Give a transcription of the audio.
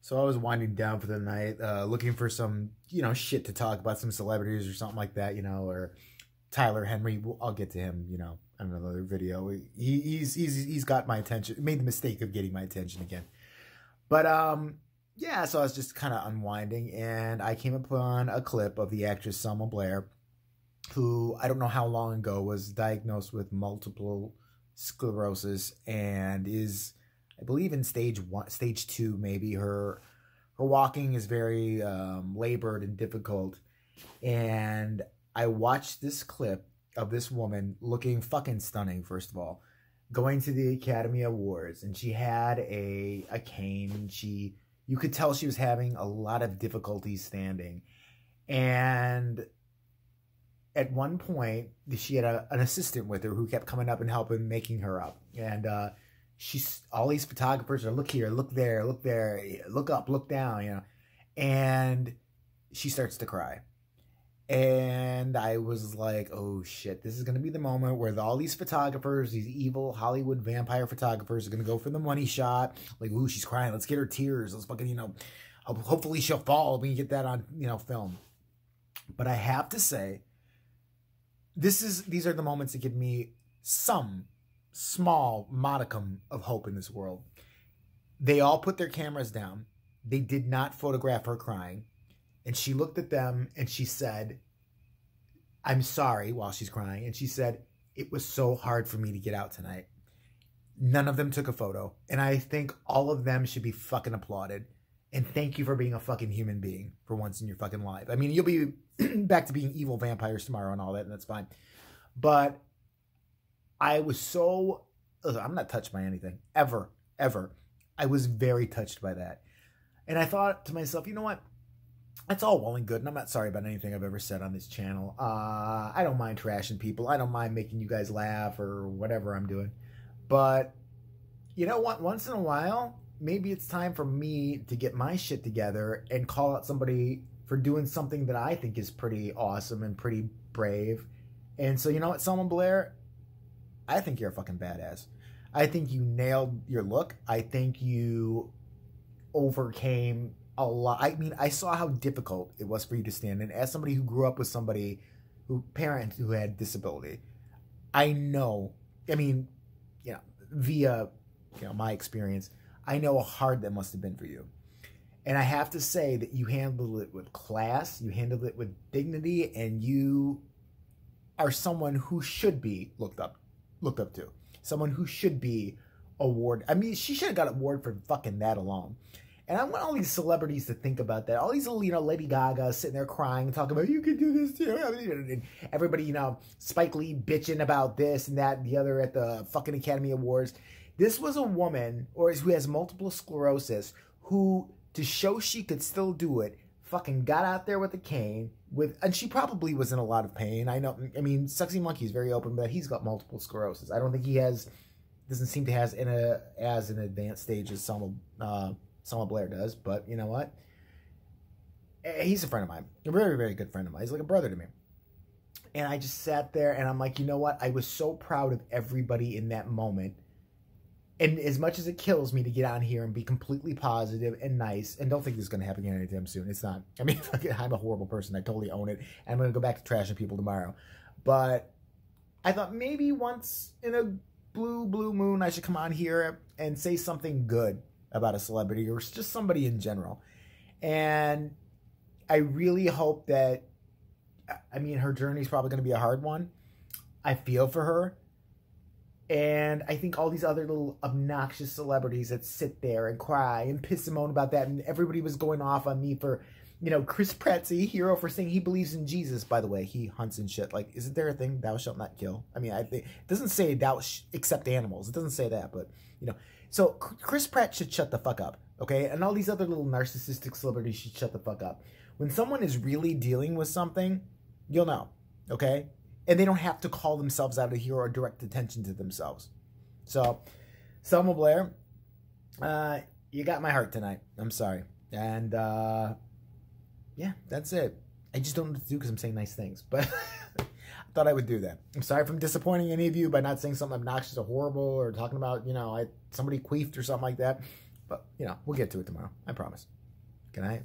So I was winding down for the night, looking for some, shit to talk about, some celebrities or something like that, or Tyler Henry. I'll get to him, in another video. He's got my attention. Made the mistake of getting my attention again. But yeah. So I was just kind of unwinding, and I came upon a clip of the actress Selma Blair, who I don't know how long ago was diagnosed with multiple sclerosis and is, I believe, in stage 2, maybe. Her walking is very labored and difficult. And I watched this clip of this woman looking fucking stunning, first of all, going to the Academy Awards, and she had a cane, and you could tell she was having a lot of difficulty standing. And at one point, she had an assistant with her who kept coming up and helping, making her up. And all these photographers are, look here, look there, look up, look down, And she starts to cry. And I was like, oh shit, this is going to be the moment where all these photographers, these evil Hollywood vampire photographers, are going to go for the money shot. Like, ooh, she's crying. Let's get her tears. Let's fucking, hopefully she'll fall. We can get that on, film. But I have to say, these are the moments that give me some small modicum of hope in this world. They all put their cameras down. They did not photograph her crying. And she looked at them and she said, I'm sorry, while she's crying. And she said, it was so hard for me to get out tonight. None of them took a photo. And I think all of them should be fucking applauded. And thank you for being a fucking human being for once in your fucking life. I mean, you'll be back to being evil vampires tomorrow and all that, and that's fine. But I was so... Listen, I'm not touched by anything. Ever. I was very touched by that. And I thought to myself, you know what? That's all well and good, and I'm not sorry about anything I've ever said on this channel. I don't mind trashing people. I don't mind making you guys laugh or whatever I'm doing. But you know what? Once in a while, maybe it's time for me to get my shit together and call out somebody for doing something that I think is pretty awesome and pretty brave. And so, you know what, Selma Blair? I think you're a fucking badass. I think you nailed your look. I think you overcame a lot. I mean, I saw how difficult it was for you to stand. And as somebody who grew up with parents who had disability, I know, I mean, via, my experience, I know how hard that must have been for you. And I have to say that you handled it with class, you handled it with dignity, and you are someone who should be looked up to. Someone who should be awarded. I mean, she should have got an award for fucking that alone. And I want all these celebrities to think about that. All these little, Lady Gaga sitting there crying and talking about, you can do this too. And everybody, Spike Lee bitching about this and that and the other at the fucking Academy Awards. This was a woman who has multiple sclerosis who, to show she could still do it, fucking got out there with a cane and she probably was in a lot of pain. I know. I mean, Sexy Monkey's very open, but he's got multiple sclerosis. I don't think he doesn't seem to have as an advanced stage as Selma Blair does, but you know what? He's a friend of mine. A very, very good friend of mine. He's like a brother to me. And I just sat there and I'm like, you know what? I was so proud of everybody in that moment. And as much as it kills me to get on here and be completely positive and nice, and don't think this is going to happen again anytime soon. It's not. I mean, I'm a horrible person. I totally own it. And I'm going to go back to trashing people tomorrow. But I thought maybe once in a blue moon, I should come on here and say something good about a celebrity or just somebody in general. And I really hope that, I mean, her journey is probably going to be a hard one. I feel for her. And I think all these other little obnoxious celebrities that sit there and cry and piss and moan about that. And everybody was going off on me for, Chris Pratt's a hero for saying he believes in Jesus. By the way, he hunts and shit. Like, isn't there a thing, thou shalt not kill? I mean, it doesn't say thou except animals. It doesn't say that, but, So Chris Pratt should shut the fuck up, okay? And all these other little narcissistic celebrities should shut the fuck up. When someone is really dealing with something, you'll know, okay? And they don't have to call themselves out a hero or direct attention to themselves. So, Selma Blair, you got my heart tonight. I'm sorry. And, yeah, that's it. I just don't know what to do because I'm saying nice things. But I thought I would do that. I'm sorry if I'm disappointing any of you by not saying something obnoxious or horrible or talking about, somebody queefed or something like that. But, we'll get to it tomorrow. I promise. Good night.